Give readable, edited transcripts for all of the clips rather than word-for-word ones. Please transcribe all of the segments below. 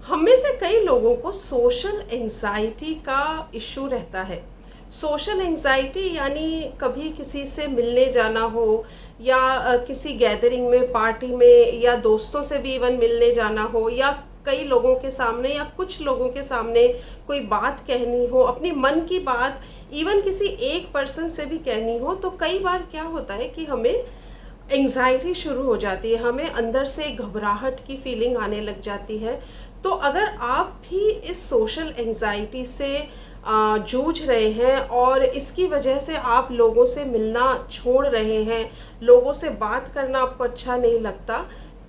हम में से कई लोगों को सोशल एंजाइटी का इश्यू रहता है। सोशल एंजाइटी यानी कभी किसी से मिलने जाना हो या किसी गैदरिंग में, पार्टी में या दोस्तों से भी इवन मिलने जाना हो, या कई लोगों के सामने या कुछ लोगों के सामने कोई बात कहनी हो, अपनी मन की बात इवन किसी एक पर्सन से भी कहनी हो, तो कई बार क्या होता है कि हमें एंग्जाइटी शुरू हो जाती है, हमें अंदर से घबराहट की फीलिंग आने लग जाती है। तो अगर आप भी इस सोशल एंग्जाइटी से जूझ रहे हैं और इसकी वजह से आप लोगों से मिलना छोड़ रहे हैं, लोगों से बात करना आपको अच्छा नहीं लगता,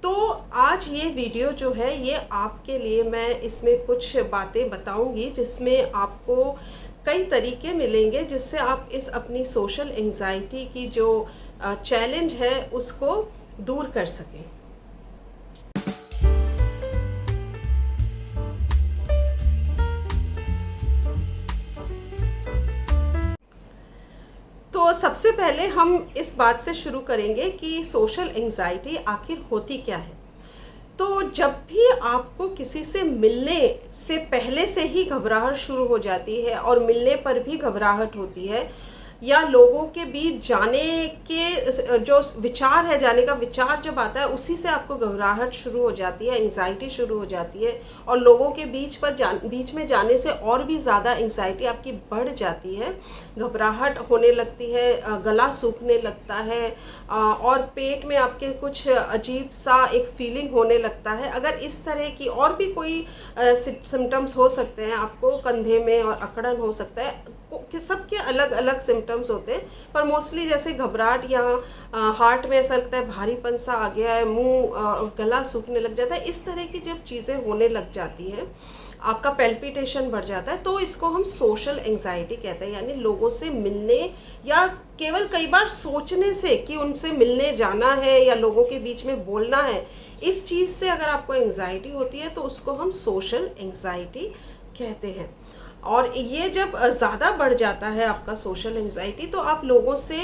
तो आज ये वीडियो जो है ये आपके लिए, मैं इसमें कुछ बातें बताऊंगी जिसमें आपको कई तरीके मिलेंगे जिससे आप इस अपनी सोशल एंग्जाइटी की जो चैलेंज है उसको दूर कर सकें। तो सबसे पहले हम इस बात से शुरू करेंगे कि सोशल एंग्जाइटी आखिर होती क्या है। तो जब भी आपको किसी से मिलने से पहले से ही घबराहट शुरू हो जाती है और मिलने पर भी घबराहट होती है, या लोगों के बीच जाने के जो विचार है, जाने का विचार जब आता है उसी से आपको घबराहट शुरू हो जाती है, एंग्जाइटी शुरू हो जाती है, और लोगों के बीच में जाने से और भी ज़्यादा एंग्जाइटी आपकी बढ़ जाती है, घबराहट होने लगती है, गला सूखने लगता है, और पेट में आपके कुछ अजीब सा एक फीलिंग होने लगता है। अगर इस तरह की और भी कोई सिम्टम्स हो सकते हैं, आपको कंधे में और अकड़न हो सकता है, कि सबके अलग अलग सिम्टम्स होते हैं, पर मोस्टली जैसे घबराहट या हार्ट में ऐसा लगता है भारीपन सा आ गया है, मुंह और गला सूखने लग जाता है, इस तरह की जब चीज़ें होने लग जाती हैं, आपका पैल्पिटेशन बढ़ जाता है, तो इसको हम सोशल एंग्जाइटी कहते हैं। यानी लोगों से मिलने या केवल कई बार सोचने से कि उनसे मिलने जाना है या लोगों के बीच में बोलना है, इस चीज़ से अगर आपको एंग्जाइटी होती है तो उसको हम सोशल एंग्जाइटी कहते हैं। और ये जब ज़्यादा बढ़ जाता है आपका सोशल एंग्जाइटी, तो आप लोगों से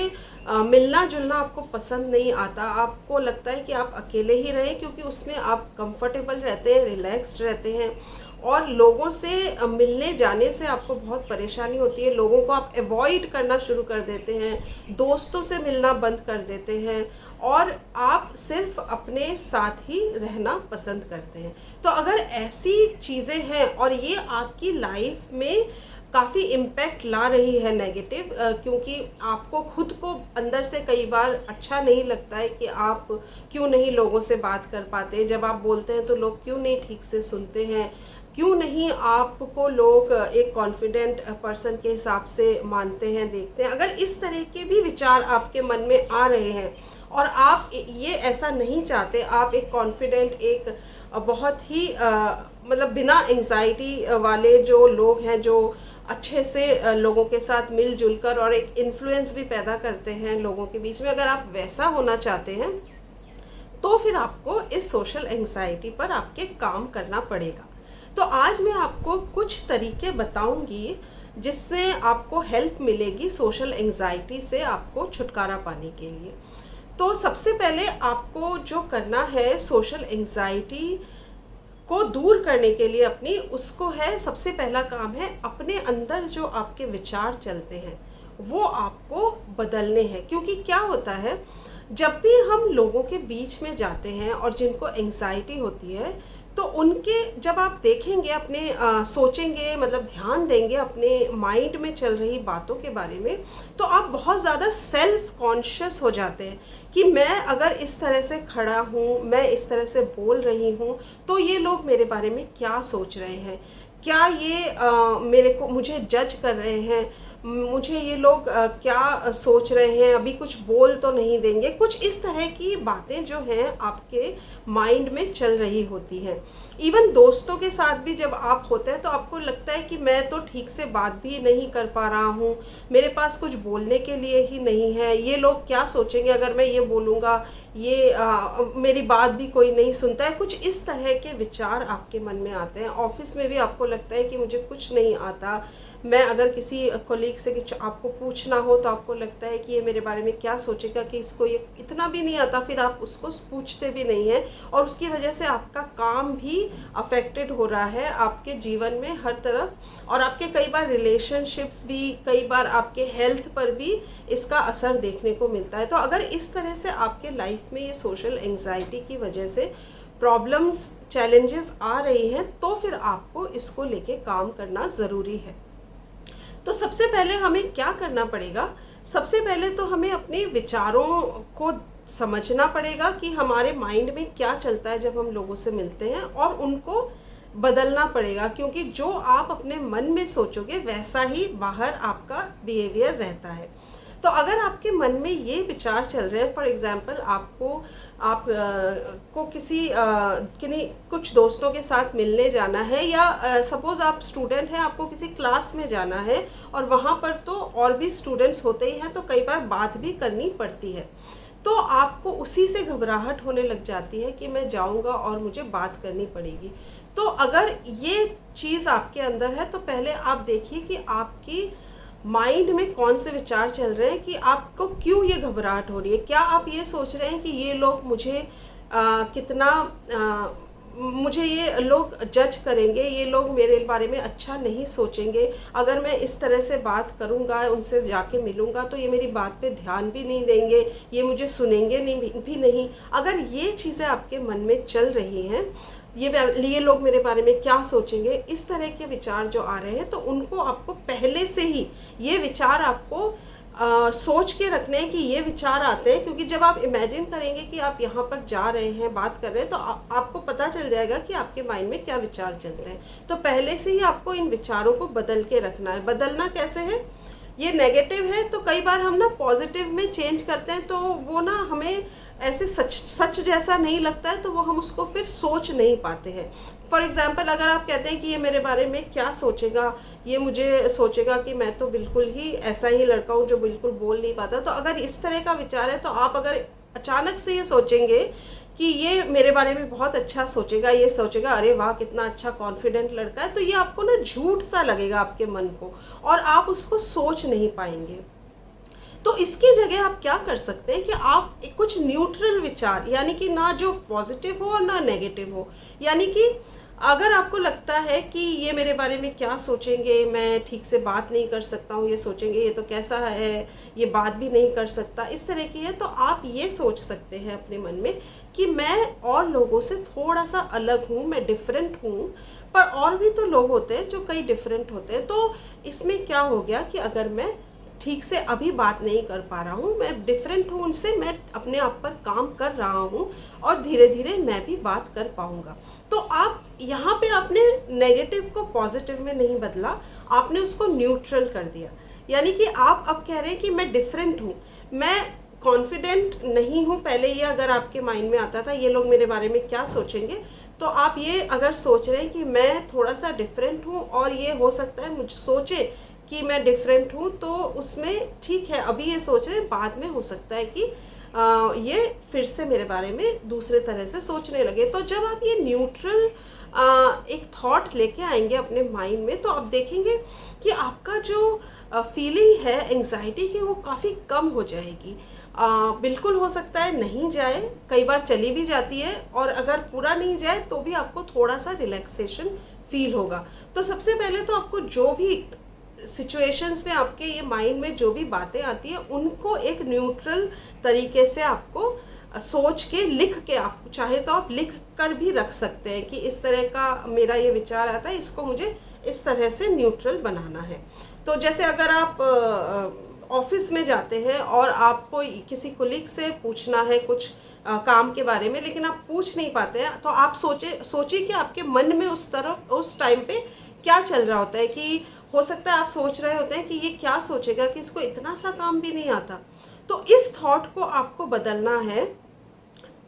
मिलना जुलना आपको पसंद नहीं आता, आपको लगता है कि आप अकेले ही रहें, क्योंकि उसमें आप कंफर्टेबल रहते हैं, रिलैक्स्ड रहते हैं, और लोगों से मिलने जाने से आपको बहुत परेशानी होती है, लोगों को आप अवॉइड करना शुरू कर देते हैं, दोस्तों से मिलना बंद कर देते हैं, और आप सिर्फ अपने साथ ही रहना पसंद करते हैं। तो अगर ऐसी चीज़ें हैं और ये आपकी लाइफ में काफ़ी इम्पैक्ट ला रही है नेगेटिव, क्योंकि आपको खुद को अंदर से कई बार अच्छा नहीं लगता है कि आप क्यों नहीं लोगों से बात कर पाते, जब आप बोलते हैं तो लोग क्यों नहीं ठीक से सुनते हैं, क्यों नहीं आपको लोग एक कॉन्फिडेंट पर्सन के हिसाब से मानते हैं, देखते हैं। अगर इस तरह के भी विचार आपके मन में आ रहे हैं और आप ये ऐसा नहीं चाहते, आप एक कॉन्फिडेंट, एक बहुत ही मतलब बिना एंग्जाइटी वाले जो लोग हैं, जो अच्छे से लोगों के साथ मिलजुल कर और एक इन्फ्लुएंस भी पैदा करते हैं लोगों के बीच में, अगर आप वैसा होना चाहते हैं तो फिर आपको इस सोशल एंग्जाइटी पर आपके काम करना पड़ेगा। तो आज मैं आपको कुछ तरीके बताऊंगी जिससे आपको हेल्प मिलेगी सोशल एंग्जाइटी से आपको छुटकारा पाने के लिए। तो सबसे पहले आपको जो करना है सोशल एंग्जाइटी को दूर करने के लिए अपनी, उसको है, सबसे पहला काम है अपने अंदर जो आपके विचार चलते हैं वो आपको बदलने हैं। क्योंकि क्या होता है, जब भी हम लोगों के बीच में जाते हैं और जिनको एंग्जाइटी होती है, तो उनके जब आप देखेंगे, अपने सोचेंगे, मतलब ध्यान देंगे अपने माइंड में चल रही बातों के बारे में, तो आप बहुत ज़्यादा सेल्फ कॉन्शियस हो जाते हैं कि मैं अगर इस तरह से खड़ा हूँ, मैं इस तरह से बोल रही हूँ, तो ये लोग मेरे बारे में क्या सोच रहे हैं, क्या ये मुझे जज कर रहे हैं, मुझे ये लोग क्या सोच रहे हैं, अभी कुछ बोल तो नहीं देंगे, कुछ इस तरह की बातें जो हैं आपके माइंड में चल रही होती हैं। इवन दोस्तों के साथ भी जब आप होते हैं तो आपको लगता है कि मैं तो ठीक से बात भी नहीं कर पा रहा हूँ, मेरे पास कुछ बोलने के लिए ही नहीं है, ये लोग क्या सोचेंगे अगर मैं ये बोलूँगा, ये मेरी बात भी कोई नहीं सुनता है, कुछ इस तरह के विचार आपके मन में आते हैं। ऑफिस में भी आपको लगता है कि मुझे कुछ नहीं आता। मैं अगर किसी कोलीग से कुछ आपको पूछना हो तो आपको लगता है कि ये मेरे बारे में क्या सोचेगा, कि इसको ये इतना भी नहीं आता, फिर आप उसको पूछते भी नहीं हैं, और उसकी वजह से आपका काम भी अफेक्टेड हो रहा है आपके जीवन में हर तरफ, और आपके कई बार रिलेशनशिप्स भी, कई बार आपके हेल्थ पर भी इसका असर देखने को मिलता है। तो अगर इस तरह से आपके लाइफ में ये सोशल एंजाइटी की वजह से प्रॉब्लम्स, चैलेंजेस आ रही हैं, तो फिर आपको इसको लेके काम करना ज़रूरी है। तो सबसे पहले हमें क्या करना पड़ेगा? सबसे पहले तो हमें अपने विचारों को समझना पड़ेगा कि हमारे माइंड में क्या चलता है जब हम लोगों से मिलते हैं, और उनको बदलना पड़ेगा, क्योंकि जो आप अपने मन में सोचोगे वैसा ही बाहर आपका बिहेवियर रहता है। तो अगर आपके मन में ये विचार चल रहे हैं, फॉर एग्जांपल को किसी किन्हीं कुछ दोस्तों के साथ मिलने जाना है, या सपोज़ आप स्टूडेंट हैं, आपको किसी क्लास में जाना है और वहाँ पर तो और भी स्टूडेंट्स होते ही हैं, तो कई बार बात भी करनी पड़ती है, तो आपको उसी से घबराहट होने लग जाती है कि मैं जाऊँगा और मुझे बात करनी पड़ेगी। तो अगर ये चीज़ आपके अंदर है, तो पहले आप देखिए कि आपकी माइंड में कौन से विचार चल रहे हैं, कि आपको क्यों ये घबराहट हो रही है। क्या आप ये सोच रहे हैं कि ये लोग मुझे मुझे ये लोग जज करेंगे, ये लोग मेरे बारे में अच्छा नहीं सोचेंगे, अगर मैं इस तरह से बात करूँगा, उनसे जाके मिलूँगा तो ये मेरी बात पे ध्यान भी नहीं देंगे, ये मुझे सुनेंगे भी नहीं। अगर ये चीज़ें आपके मन में चल रही हैं, ये लोग मेरे बारे में क्या सोचेंगे, इस तरह के विचार जो आ रहे हैं, तो उनको आपको पहले से ही ये विचार आपको सोच के रखने हैं कि ये विचार आते हैं, क्योंकि जब आप इमेजिन करेंगे कि आप यहाँ पर जा रहे हैं, बात कर रहे हैं, तो आपको पता चल जाएगा कि आपके माइंड में क्या विचार चलते हैं। तो पहले से ही आपको इन विचारों को बदल के रखना है। बदलना कैसे है? ये नेगेटिव है तो कई बार हम ना पॉजिटिव में चेंज करते हैं, तो वो ना हमें ऐसे सच जैसा नहीं लगता है, तो वो हम उसको फिर सोच नहीं पाते हैं। फॉर एग्ज़ाम्पल, अगर आप कहते हैं कि ये मेरे बारे में क्या सोचेगा, ये मुझे सोचेगा कि मैं तो बिल्कुल ही ऐसा ही लड़का हूँ जो बिल्कुल बोल नहीं पाता, तो अगर इस तरह का विचार है, तो आप अगर अचानक से ये सोचेंगे कि ये मेरे बारे में बहुत अच्छा सोचेगा, ये सोचेगा अरे वाह कितना अच्छा कॉन्फिडेंट लड़का है, तो ये आपको ना झूठ सा लगेगा आपके मन को, और आप उसको सोच नहीं पाएंगे। तो इसकी जगह आप क्या कर सकते हैं कि आप कुछ न्यूट्रल विचार, यानी कि ना जो पॉजिटिव हो और ना नेगेटिव हो, यानी कि अगर आपको लगता है कि ये मेरे बारे में क्या सोचेंगे, मैं ठीक से बात नहीं कर सकता हूँ, ये सोचेंगे ये तो कैसा है, ये बात भी नहीं कर सकता, इस तरह की है, तो आप ये सोच सकते हैं अपने मन में कि मैं और लोगों से थोड़ा सा अलग हूँ, मैं डिफरेंट हूँ, पर और भी तो लोग होते हैं जो कई डिफरेंट होते हैं। तो इसमें क्या हो गया कि अगर मैं ठीक से अभी बात नहीं कर पा रहा हूँ, मैं डिफरेंट हूँ उनसे, मैं अपने आप पर काम कर रहा हूँ और धीरे धीरे मैं भी बात कर पाऊँगा। तो आप यहाँ पे आपने नेगेटिव को पॉजिटिव में नहीं बदला, आपने उसको न्यूट्रल कर दिया। यानी कि आप अब कह रहे हैं कि मैं डिफरेंट हूँ, मैं कॉन्फिडेंट नहीं हूँ। पहले ये अगर आपके माइंड में आता था ये लोग मेरे बारे में क्या सोचेंगे, तो आप ये अगर सोच रहे हैं कि मैं थोड़ा सा डिफरेंट हूँ और ये हो सकता है मुझे सोचे कि मैं डिफरेंट हूँ, तो उसमें ठीक है, अभी ये सोच रहे हैं, बाद में हो सकता है कि ये फिर से मेरे बारे में दूसरे तरह से सोचने लगे। तो जब आप ये न्यूट्रल एक थॉट लेके आएंगे अपने माइंड में, तो आप देखेंगे कि आपका जो फीलिंग है एंग्जाइटी की, वो काफ़ी कम हो जाएगी। बिल्कुल हो सकता है नहीं जाए, कई बार चली भी जाती है, और अगर पूरा नहीं जाए तो भी आपको थोड़ा सा रिलैक्सेशन फील होगा। तो सबसे पहले तो आपको जो भी सिचुएशंस में आपके ये माइंड में जो भी बातें आती हैं, उनको एक न्यूट्रल तरीके से आपको सोच के, लिख के, आप चाहे तो आप लिख कर भी रख सकते हैं कि इस तरह का मेरा ये विचार आता है, इसको मुझे इस तरह से न्यूट्रल बनाना है। तो जैसे अगर आप ऑफिस में जाते हैं और आपको किसी कोलीग से पूछना है कुछ काम के बारे में, लेकिन आप पूछ नहीं पाते हैं, तो आप सोचिए कि आपके मन में उस टाइम पे क्या चल रहा होता है। कि हो सकता है आप सोच रहे होते हैं कि ये क्या सोचेगा कि इसको इतना सा काम भी नहीं आता। तो इस थॉट को आपको बदलना है।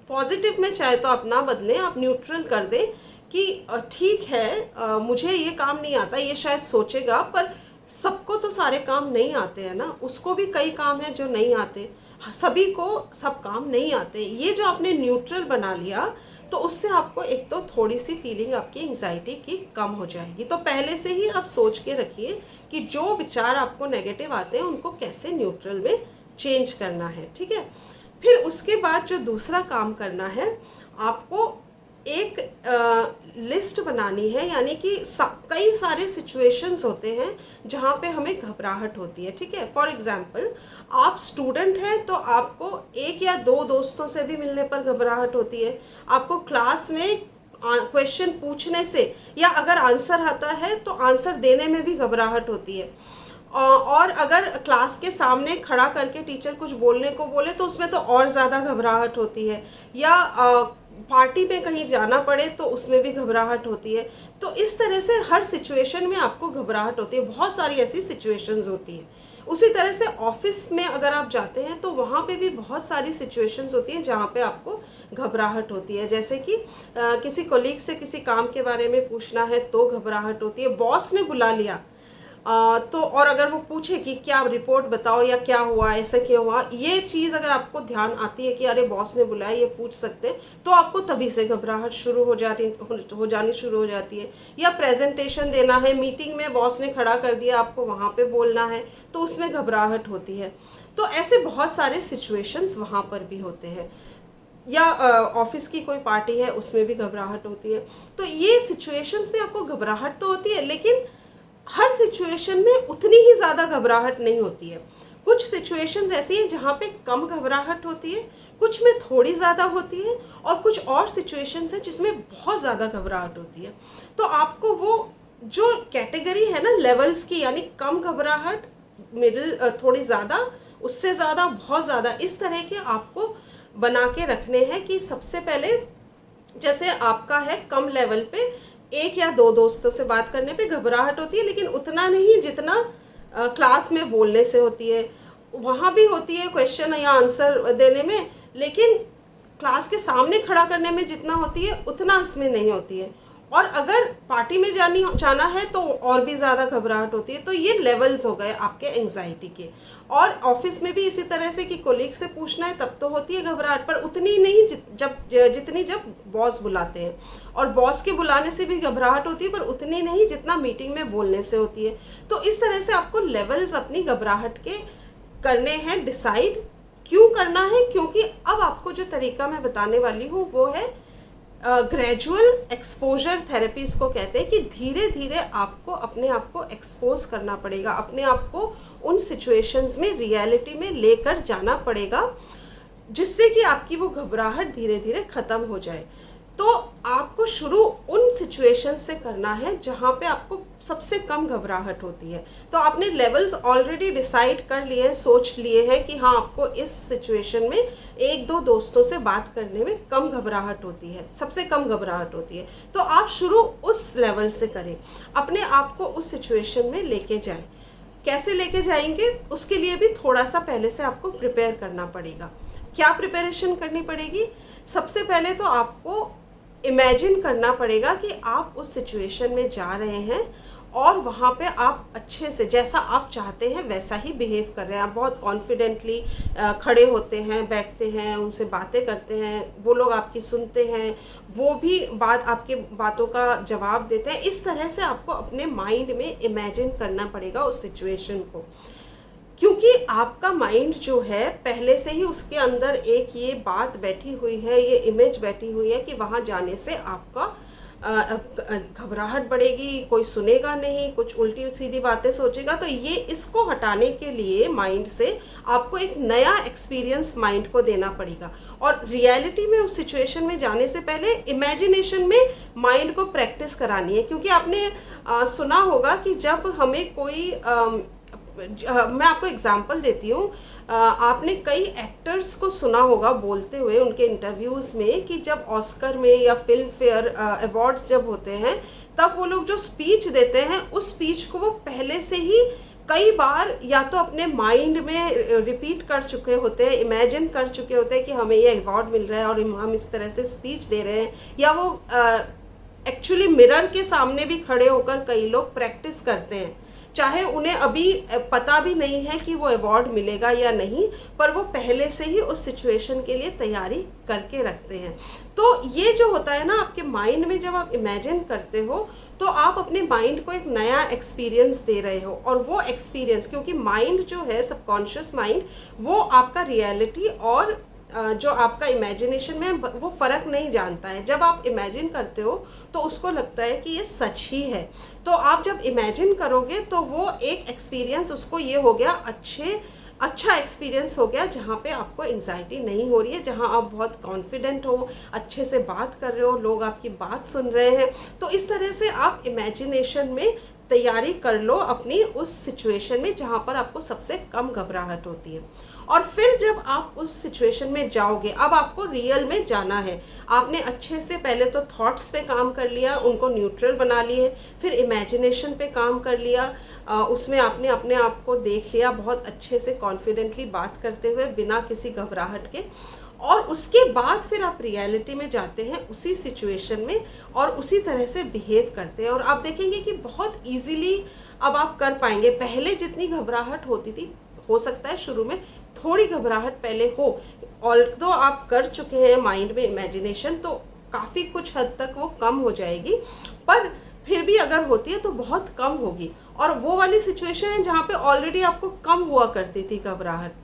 पॉजिटिव में चाहे तो आप ना बदलें, आप न्यूट्रल कर दें कि ठीक है, मुझे ये काम नहीं आता, ये शायद सोचेगा, पर सबको तो सारे काम नहीं आते हैं ना, उसको भी कई काम हैं जो नहीं आते। सभी को सब काम नहीं आते। ये जो आपने न्यूट्रल बना लिया, तो उससे आपको एक तो थोड़ी सी फीलिंग आपकी एंग्जाइटी की कम हो जाएगी। तो पहले से ही आप सोच के रखिए कि जो विचार आपको नेगेटिव आते हैं उनको कैसे न्यूट्रल में चेंज करना है, ठीक है। फिर उसके बाद जो दूसरा काम करना है, आपको एक लिस्ट बनानी है, यानी कि कई सारे सिचुएशंस होते हैं जहाँ पे हमें घबराहट होती है, ठीक है। फॉर एग्जांपल, आप स्टूडेंट हैं तो आपको एक या दो दोस्तों से भी मिलने पर घबराहट होती है, आपको क्लास में क्वेश्चन पूछने से या अगर आंसर आता है तो आंसर देने में भी घबराहट होती है, और अगर क्लास के सामने खड़ा करके टीचर कुछ बोलने को बोले तो उसमें तो और ज़्यादा घबराहट होती है, या पार्टी में कहीं जाना पड़े तो उसमें भी घबराहट होती है। तो इस तरह से हर सिचुएशन में आपको घबराहट होती है, बहुत सारी ऐसी सिचुएशंस होती हैं। उसी तरह से ऑफिस में अगर आप जाते हैं तो वहाँ पे भी बहुत सारी सिचुएशंस होती हैं जहाँ पे आपको घबराहट होती है, जैसे कि किसी कोलीग से किसी काम के बारे में पूछना है तो घबराहट होती है, बॉस ने बुला लिया तो और अगर वो पूछे कि क्या रिपोर्ट बताओ या क्या हुआ, ऐसा क्यों हुआ, ये चीज़ अगर आपको ध्यान आती है कि अरे बॉस ने बुलाया, ये पूछ सकते हैं, तो आपको तभी से घबराहट शुरू हो जानी शुरू हो जाती है। या प्रेजेंटेशन देना है, मीटिंग में बॉस ने खड़ा कर दिया, आपको वहाँ पे बोलना है, तो उसमें घबराहट होती है। तो ऐसे बहुत सारे सिचुएशंस वहाँ पर भी होते हैं, या ऑफिस की कोई पार्टी है उसमें भी घबराहट होती है। तो ये सिचुएशंस में आपको घबराहट तो होती है, लेकिन हर सिचुएशन में उतनी ही ज़्यादा घबराहट नहीं होती है। कुछ सिचुएशंस ऐसी हैं जहाँ पे कम घबराहट होती है, कुछ में थोड़ी ज़्यादा होती है, और कुछ और सिचुएशंस हैं जिसमें बहुत ज़्यादा घबराहट होती है। तो आपको वो जो कैटेगरी है ना लेवल्स की, यानी कम घबराहट, मिडिल, थोड़ी ज़्यादा, उससे ज़्यादा, बहुत ज़्यादा, इस तरह के आपको बना के रखने हैं कि सबसे पहले जैसे आपका है कम लेवल पे एक या दो दोस्तों से बात करने पे घबराहट होती है, लेकिन उतना नहीं जितना क्लास में बोलने से होती है। वहाँ भी होती है क्वेश्चन या आंसर देने में, लेकिन क्लास के सामने खड़ा करने में जितना होती है उतना इसमें नहीं होती है। और अगर पार्टी में जाना है तो और भी ज़्यादा घबराहट होती है। तो ये लेवल्स हो गए आपके एंग्जाइटी के। और ऑफिस में भी इसी तरह से कि कोलीग से पूछना है तब तो होती है घबराहट, पर उतनी नहीं जितनी जब बॉस बुलाते हैं, और बॉस के बुलाने से भी घबराहट होती है, पर उतनी नहीं जितना मीटिंग में बोलने से होती है। तो इस तरह से आपको लेवल्स अपनी घबराहट के करने हैं डिसाइड। क्यों करना है? क्योंकि अब आपको जो तरीका मैं बताने वाली हूँ वो है ग्रेजुअल एक्सपोजर थेरेपी। इसको कहते हैं कि धीरे धीरे आपको अपने आप को एक्सपोज करना पड़ेगा, अपने आप को उन सिचुएशंस में, रियलिटी में लेकर जाना पड़ेगा, जिससे कि आपकी वो घबराहट धीरे धीरे ख़त्म हो जाए। तो आपको शुरू उन सिचुएशन से करना है जहाँ पे आपको सबसे कम घबराहट होती है। तो आपने लेवल्स ऑलरेडी डिसाइड कर लिए हैं, सोच लिए हैं कि हाँ आपको इस सिचुएशन में एक दो दोस्तों से बात करने में कम घबराहट होती है, सबसे कम घबराहट होती है। तो आप शुरू उस लेवल से करें, अपने आप को उस सिचुएशन में लेके जाएं। कैसे लेके जाएंगे उसके लिए भी थोड़ा सा पहले से आपको प्रिपेयर करना पड़ेगा। क्या प्रिपरेशन करनी पड़ेगी? सबसे पहले तो आपको इमेजिन करना पड़ेगा कि आप उस सिचुएशन में जा रहे हैं और वहाँ पे आप अच्छे से, जैसा आप चाहते हैं वैसा ही बिहेव कर रहे हैं। आप बहुत कॉन्फिडेंटली खड़े होते हैं, बैठते हैं, उनसे बातें करते हैं, वो लोग आपकी सुनते हैं, वो भी आपके बातों का जवाब देते हैं। इस तरह से आपको अपने माइंड में इमेजिन करना पड़ेगा उस सिचुएशन को, क्योंकि आपका माइंड जो है पहले से ही उसके अंदर एक ये बात बैठी हुई है, ये इमेज बैठी हुई है कि वहाँ जाने से आपका घबराहट बढ़ेगी, कोई सुनेगा नहीं, कुछ उल्टी सीधी बातें सोचेगा। तो ये इसको हटाने के लिए माइंड से आपको एक नया एक्सपीरियंस माइंड को देना पड़ेगा, और रियलिटी में उस सिचुएशन में जाने से पहले इमेजिनेशन में माइंड को प्रैक्टिस करानी है। क्योंकि आपने सुना होगा कि जब हमें कोई मैं आपको एग्जांपल देती हूँ, आपने कई एक्टर्स को सुना होगा बोलते हुए उनके इंटरव्यूज़ में कि जब ऑस्कर में या फिल्म फेयर अवार्ड्स जब होते हैं तब वो लोग जो स्पीच देते हैं उस स्पीच को वो पहले से ही कई बार या तो अपने माइंड में रिपीट कर चुके होते हैं, इमेजिन कर चुके होते हैं कि हमें ये अवार्ड मिल रहा है और हम इस तरह से स्पीच दे रहे हैं, या वो एक्चुअली मिरर के सामने भी खड़े होकर कई लोग प्रैक्टिस करते हैं चाहे उन्हें अभी पता भी नहीं है कि वो अवार्ड मिलेगा या नहीं, पर वो पहले से ही उस सिचुएशन के लिए तैयारी करके रखते हैं। तो ये जो होता है ना, आपके माइंड में जब आप इमेजिन करते हो तो आप अपने माइंड को एक नया एक्सपीरियंस दे रहे हो, और वो एक्सपीरियंस, क्योंकि माइंड जो है, सबकॉन्शियस माइंड, वो आपका रियलिटी और जो आपका इमेजिनेशन में वो फ़र्क नहीं जानता है। जब आप इमेजिन करते हो तो उसको लगता है कि ये सच ही है। तो आप जब इमेजिन करोगे तो वो एक एक्सपीरियंस उसको ये हो गया, अच्छा एक्सपीरियंस हो गया, जहाँ पे आपको एंजाइटी नहीं हो रही है, जहाँ आप बहुत कॉन्फिडेंट हो, अच्छे से बात कर रहे हो, लोग आपकी बात सुन रहे हैं। तो इस तरह से आप इमेजिनेशन में तैयारी कर लो अपनी उस सिचुएशन में जहाँ पर आपको सबसे कम घबराहट होती है। और फिर जब आप उस सिचुएशन में जाओगे, अब आपको रियल में जाना है। आपने अच्छे से पहले तो थॉट्स पे काम कर लिया, उनको न्यूट्रल बना लिए, फिर इमेजिनेशन पे काम कर लिया, उसमें आपने अपने आप को देख लिया बहुत अच्छे से कॉन्फिडेंटली बात करते हुए, बिना किसी घबराहट के। और उसके बाद फिर आप रियलिटी में जाते हैं उसी सिचुएशन में और उसी तरह से बिहेव करते हैं, और आप देखेंगे कि बहुत इजीली अब आप कर पाएंगे। पहले जितनी घबराहट होती थी, हो सकता है शुरू में थोड़ी घबराहट पहले हो, ऑल्दो आप कर चुके हैं माइंड में इमेजिनेशन, तो काफ़ी कुछ हद तक वो कम हो जाएगी, पर फिर भी अगर होती है तो बहुत कम होगी। और वो वाली सिचुएशन है जहाँ पे ऑलरेडी आपको कम हुआ करती थी घबराहट।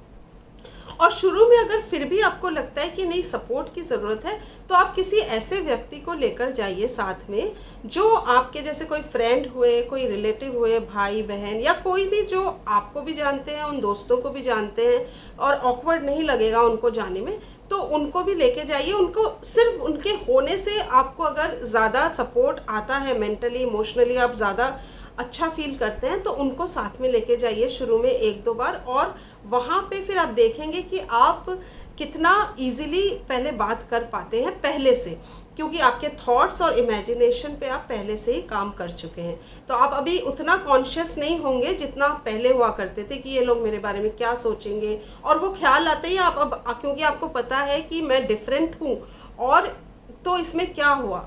और शुरू में अगर फिर भी आपको लगता है कि नहीं, सपोर्ट की ज़रूरत है, तो आप किसी ऐसे व्यक्ति को लेकर जाइए साथ में, जो आपके जैसे कोई फ्रेंड हुए, कोई रिलेटिव हुए, भाई बहन, या कोई भी जो आपको भी जानते हैं, उन दोस्तों को भी जानते हैं और ऑकवर्ड नहीं लगेगा उनको जाने में, तो उनको भी लेके जाइए। उनको सिर्फ उनके होने से आपको अगर ज़्यादा सपोर्ट आता है, मेंटली इमोशनली आप ज़्यादा अच्छा फील करते हैं, तो उनको साथ में लेके जाइए शुरू में 1-2 बार, और वहाँ पे फिर आप देखेंगे कि आप कितना इजीली पहले बात कर पाते हैं पहले से, क्योंकि आपके थॉट्स और इमेजिनेशन पे आप पहले से ही काम कर चुके हैं। तो आप अभी उतना कॉन्शियस नहीं होंगे जितना पहले हुआ करते थे कि ये लोग मेरे बारे में क्या सोचेंगे, और वो ख्याल आते ही आप अब, क्योंकि आपको पता है कि मैं डिफरेंट हूँ, और तो इसमें क्या हुआ,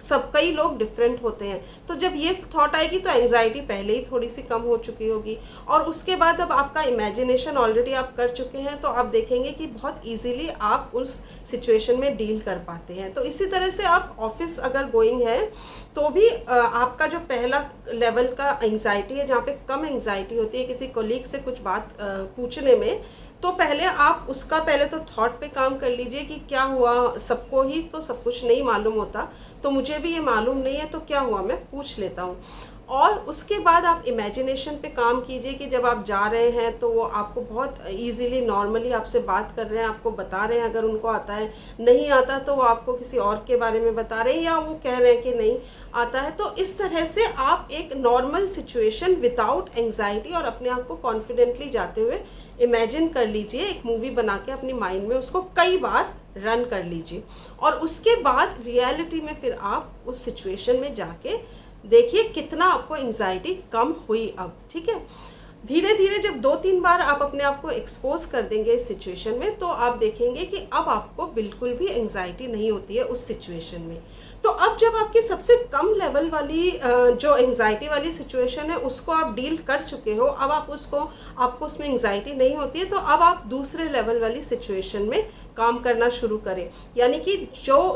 सब कई लोग डिफरेंट होते हैं। तो जब ये थॉट आएगी तो एंजाइटी पहले ही थोड़ी सी कम हो चुकी होगी, और उसके बाद अब आपका इमेजिनेशन ऑलरेडी आप कर चुके हैं, तो आप देखेंगे कि बहुत इजीली आप उस सिचुएशन में डील कर पाते हैं। तो इसी तरह से आप ऑफिस अगर गोइंग है तो भी आपका जो पहला लेवल का एंजाइटी है, जहाँ पे कम एंजाइटी होती है किसी कोलीग से कुछ बात पूछने में, तो पहले आप उसका पहले तो थॉट पे काम कर लीजिए कि क्या हुआ, सबको ही तो सब कुछ नहीं मालूम होता, तो मुझे भी ये मालूम नहीं है, तो क्या हुआ, मैं पूछ लेता हूँ। और उसके बाद आप इमेजिनेशन पे काम कीजिए कि जब आप जा रहे हैं तो वो आपको बहुत इजीली नॉर्मली आपसे बात कर रहे हैं, आपको बता रहे हैं, अगर उनको आता है, नहीं आता तो वो आपको किसी और के बारे में बता रहे हैं, या वो कह रहे हैं कि नहीं आता है। तो इस तरह से आप एक नॉर्मल सिचुएशन विदाउट एंजाइटी और अपने आप को कॉन्फिडेंटली जाते हुए इमेजिन कर लीजिए, एक मूवी बना के अपनी माइंड में उसको कई बार रन कर लीजिए, और उसके बाद रियलिटी में फिर आप उस सिचुएशन में जाके देखिए कितना आपको एंजाइटी कम हुई अब। ठीक है, धीरे धीरे जब 2-3 बार आप अपने आप को एक्सपोज कर देंगे इस सिचुएशन में, तो आप देखेंगे कि अब आपको बिल्कुल भी एंजाइटी नहीं होती है उस सिचुएशन में। तो अब जब आपकी सबसे कम लेवल वाली जो एंजाइटी वाली सिचुएशन है उसको आप डील कर चुके हो, अब आपको उसमें एंजाइटी नहीं होती है, तो अब आप दूसरे लेवल वाली सिचुएशन में काम करना शुरू करें, यानी कि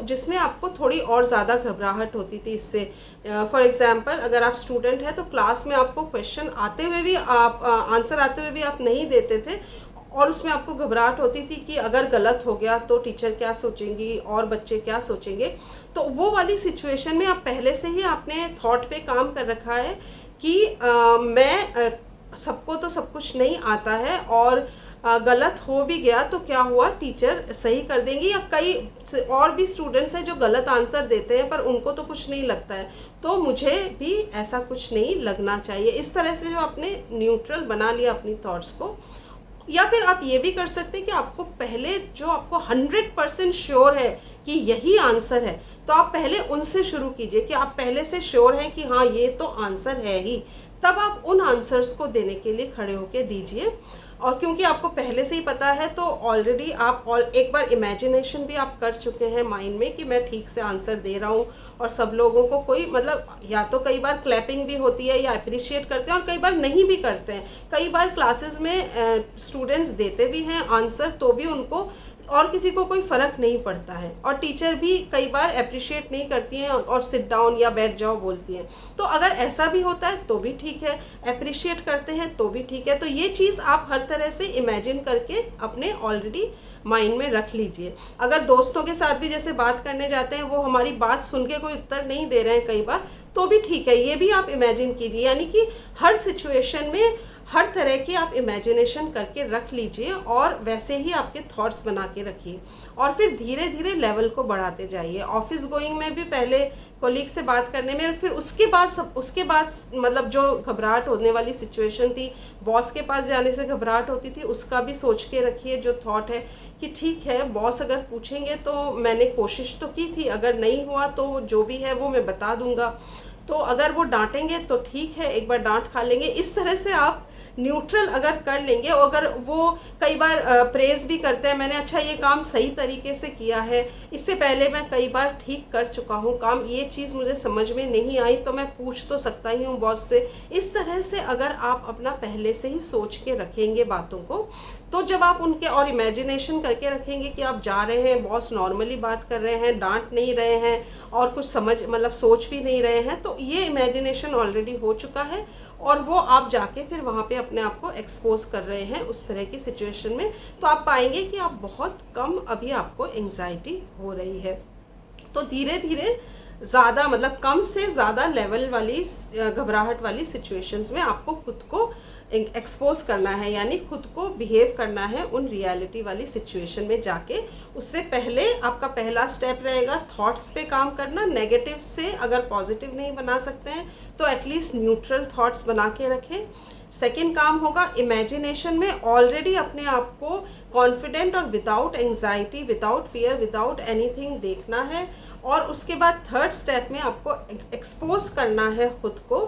जिसमें आपको थोड़ी और ज़्यादा घबराहट होती थी इससे। फॉर एग्जांपल, अगर आप स्टूडेंट हैं तो क्लास में आपको क्वेश्चन आते हुए भी आंसर आते हुए भी आप नहीं देते थे, और उसमें आपको घबराहट होती थी कि अगर गलत हो गया तो टीचर क्या सोचेंगी और बच्चे क्या सोचेंगे। तो वो वाली सिचुएशन में आप पहले से ही आपने थॉट पे काम कर रखा है कि सबको तो सब कुछ नहीं आता है, और गलत हो भी गया तो क्या हुआ, टीचर सही कर देंगी, या कई और भी स्टूडेंट्स हैं जो गलत आंसर देते हैं पर उनको तो कुछ नहीं लगता है, तो मुझे भी ऐसा कुछ नहीं लगना चाहिए। इस तरह से जो आपने न्यूट्रल बना लिया अपनी थॉट्स को। या फिर आप ये भी कर सकते हैं कि आपको पहले जो आपको 100% श्योर है कि यही आंसर है, तो आप पहले उनसे शुरू कीजिए कि आप पहले से श्योर हैं कि हाँ ये तो आंसर है ही, तब आप उन आंसर्स को देने के लिए खड़े होके दीजिए। और क्योंकि आपको पहले से ही पता है तो ऑलरेडी आप एक बार इमेजिनेशन भी आप कर चुके हैं माइंड में कि मैं ठीक से आंसर दे रहा हूँ, और सब लोगों को कोई मतलब या तो कई बार क्लैपिंग भी होती है या अप्रिशिएट करते हैं और कई बार नहीं भी करते हैं। कई बार क्लासेस में स्टूडेंट्स देते भी हैं आंसर तो भी उनको और किसी को कोई फ़र्क नहीं पड़ता है, और टीचर भी कई बार अप्रिशिएट नहीं करती हैं और सिट डाउन या बैठ जाओ बोलती हैं। तो अगर ऐसा भी होता है तो भी ठीक है, अप्रिशिएट करते हैं तो भी ठीक है। तो ये चीज़ आप हर तरह से इमेजिन करके अपने ऑलरेडी माइंड में रख लीजिए। अगर दोस्तों के साथ भी जैसे बात करने जाते हैं, वो हमारी बात सुन के कोई उत्तर नहीं दे रहे हैं कई बार, तो भी ठीक है, ये भी आप इमेजिन कीजिए। यानी कि हर सिचुएशन में हर तरह की आप इमेजिनेशन करके रख लीजिए और वैसे ही आपके थॉट्स बना के रखिए, और फिर धीरे धीरे लेवल को बढ़ाते जाइए। ऑफिस गोइंग में भी पहले कोलीग से बात करने में, फिर उसके बाद मतलब जो घबराहट होने वाली सिचुएशन थी, बॉस के पास जाने से घबराहट होती थी, उसका भी सोच के रखिए जो थॉट है कि ठीक है, बॉस अगर पूछेंगे तो मैंने कोशिश तो की थी, अगर नहीं हुआ तो जो भी है वो मैं बता दूंगा, तो अगर वो डांटेंगे तो ठीक है, एक बार डांट खा लेंगे। इस तरह से आप न्यूट्रल अगर कर लेंगे, और अगर वो कई बार प्रेज भी करते हैं, मैंने अच्छा ये काम सही तरीके से किया है, इससे पहले मैं कई बार ठीक कर चुका हूँ काम, ये चीज़ मुझे समझ में नहीं आई तो मैं पूछ तो सकता ही हूँ बॉस से। इस तरह से अगर आप अपना पहले से ही सोच के रखेंगे बातों को, तो जब आप उनके और इमेजिनेशन करके रखेंगे कि आप जा रहे हैं, बॉस नॉर्मली बात कर रहे हैं, डांट नहीं रहे हैं और कुछ समझ मतलब सोच भी नहीं रहे हैं, तो ये इमेजिनेशन ऑलरेडी हो चुका है और वो आप जाके फिर वहाँ पे अपने आप को एक्सपोज कर रहे हैं उस तरह की सिचुएशन में, तो आप पाएंगे कि आप बहुत कम अभी आपको एंग्जाइटी हो रही है। तो धीरे धीरे ज़्यादा मतलब कम से ज़्यादा लेवल वाली घबराहट वाली सिचुएशंस में आपको खुद को एक्सपोज करना है, यानी खुद को बिहेव करना है उन रियलिटी वाली सिचुएशन में जाके। उससे पहले आपका पहला स्टेप रहेगा थॉट्स पे काम करना। नेगेटिव से अगर पॉजिटिव नहीं बना सकते हैं तो एटलीस्ट न्यूट्रल थॉट्स बना के रखें। सेकेंड काम होगा इमेजिनेशन में ऑलरेडी अपने आप को कॉन्फिडेंट और without anxiety, without fear, without anything देखना है। और उसके बाद थर्ड स्टेप में आपको एक्सपोज करना है खुद को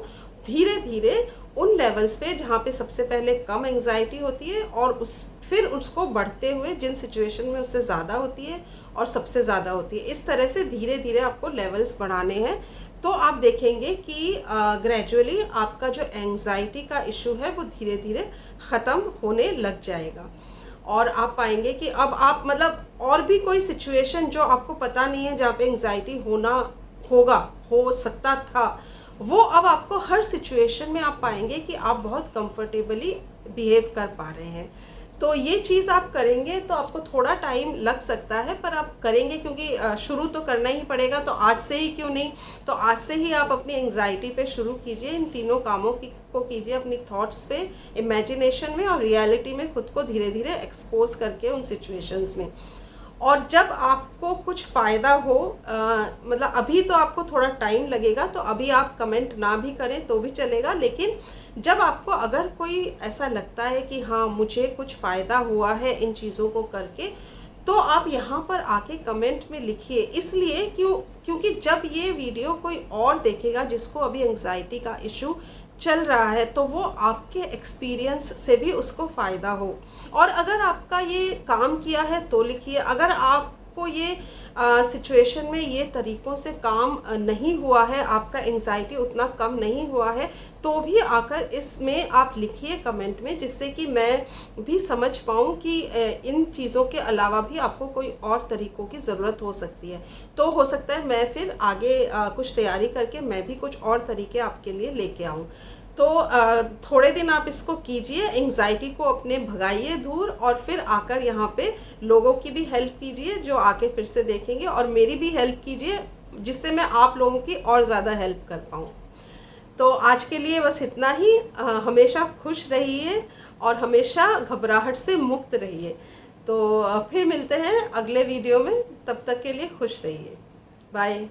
धीरे धीरे उन लेवल्स पे जहाँ पे सबसे पहले कम एंग्जाइटी होती है, और फिर उसको बढ़ते हुए जिन सिचुएशन में उससे ज़्यादा होती है और सबसे ज़्यादा होती है। इस तरह से धीरे धीरे आपको लेवल्स बढ़ाने हैं, तो आप देखेंगे कि ग्रेजुअली आपका जो एंग्जाइटी का इशू है वो धीरे धीरे ख़त्म होने लग जाएगा। और आप पाएंगे कि अब आप मतलब और भी कोई सिचुएशन जो आपको पता नहीं है जहाँ पे एंग्जाइटी हो सकता था, वो अब आपको हर सिचुएशन में आप पाएंगे कि आप बहुत कंफर्टेबली बिहेव कर पा रहे हैं। तो ये चीज़ आप करेंगे तो आपको थोड़ा टाइम लग सकता है, पर आप करेंगे क्योंकि शुरू तो करना ही पड़ेगा, तो आज से ही क्यों नहीं, तो आज से ही आप अपनी एंग्जाइटी पे शुरू कीजिए, इन तीनों कामों को कीजिए, अपनी थॉट्स पे, इमेजिनेशन में और रियलिटी में खुद को धीरे धीरे एक्सपोज करके उन सिचुएशंस में। और जब आपको कुछ फ़ायदा हो, मतलब अभी तो आपको थोड़ा टाइम लगेगा, तो अभी आप कमेंट ना भी करें तो भी चलेगा, लेकिन जब आपको अगर कोई ऐसा लगता है कि हाँ मुझे कुछ फ़ायदा हुआ है इन चीज़ों को करके, तो आप यहाँ पर आके कमेंट में लिखिए। इसलिए क्योंकि जब ये वीडियो कोई और देखेगा जिसको अभी एंग्जाइटी का इशू चल रहा है, तो वो आपके एक्सपीरियंस से भी उसको फ़ायदा हो। और अगर आपका ये काम किया है तो लिखिए, अगर आपको ये सिचुएशन में ये तरीक़ों से काम नहीं हुआ है, आपका एंग्जाइटी उतना कम नहीं हुआ है, तो भी आकर इसमें आप लिखिए कमेंट में, जिससे कि मैं भी समझ पाऊँ कि इन चीज़ों के अलावा भी आपको कोई और तरीक़ों की ज़रूरत हो सकती है। तो हो सकता है मैं फिर आगे कुछ तैयारी करके मैं भी कुछ और तरीके आपके लिए लेके आऊँ। तो थोड़े दिन आप इसको कीजिए, एंग्जाइटी को अपने भगाइए दूर, और फिर आकर यहाँ पे लोगों की भी हेल्प कीजिए जो आके फिर से देखेंगे, और मेरी भी हेल्प कीजिए जिससे मैं आप लोगों की और ज़्यादा हेल्प कर पाऊँ। तो आज के लिए बस इतना ही। हमेशा खुश रहिए और हमेशा घबराहट से मुक्त रहिए। तो फिर मिलते हैं अगले वीडियो में, तब तक के लिए खुश रहिए। बाय।